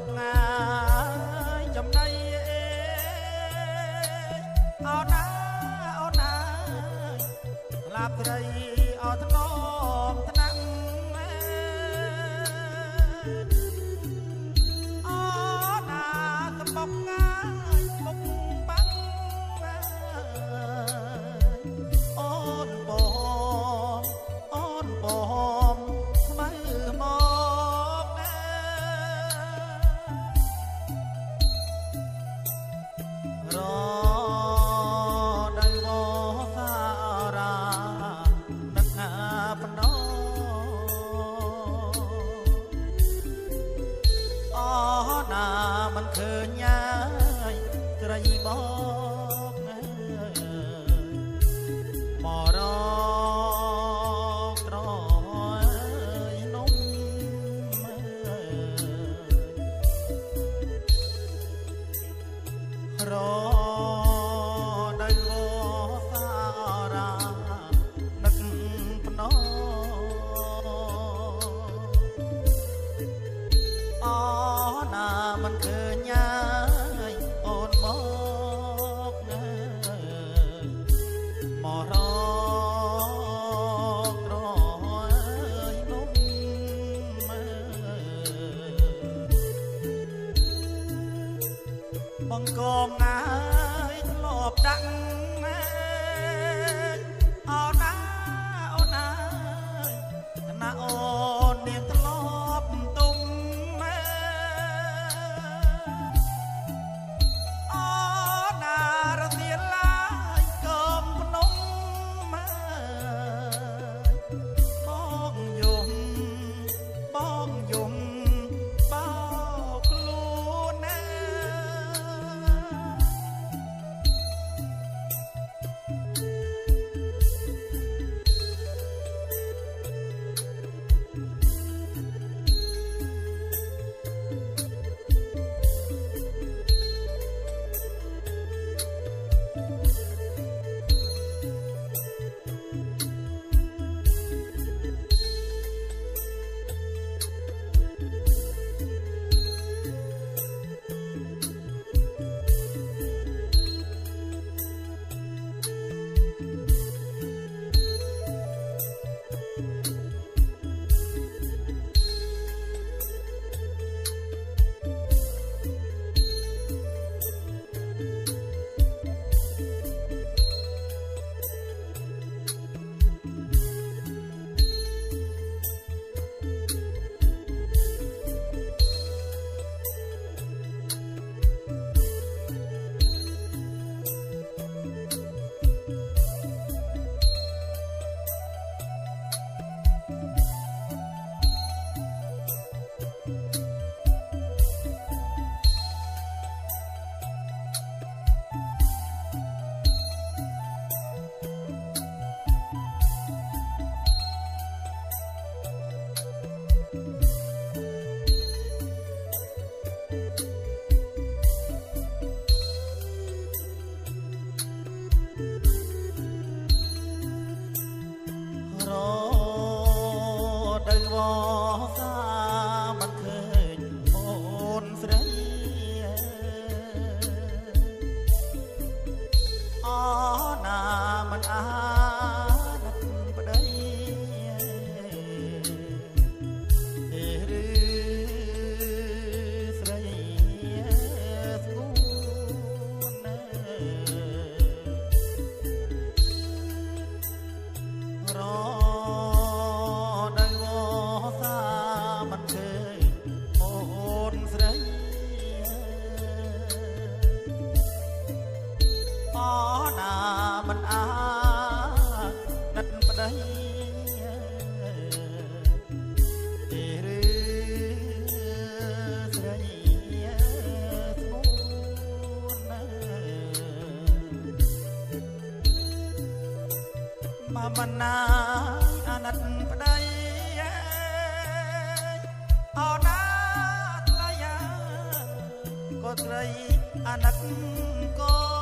កងាយចំណៃអោណាអូណាឡាបត្រីអត់ធ្នមថ្នាក់អូណាកំបុកងាយមុខបាំងអូនបងអូនបងស្មៅមករដៃវសារាដឹកណាបណ្ដោអូណាមិនឃើញញ៉ាយក្រៃបោកមករក្រនំរដៃវសារានឹកភ្នំអូណាមិនឃើញញ៉ាយអូនមកមករក្រនំបង្កងងាយធ្លាប់ដាក់អូណាអូណាណាអូននាងធ្លាប់ទុំអូណារសៀលឡាយកុំភ្នំបងយំបងយំបោកខ្លួនណា មិនណាអាណិតប្តីអូណាថ្លៃក៏ត្រីអាណិតក៏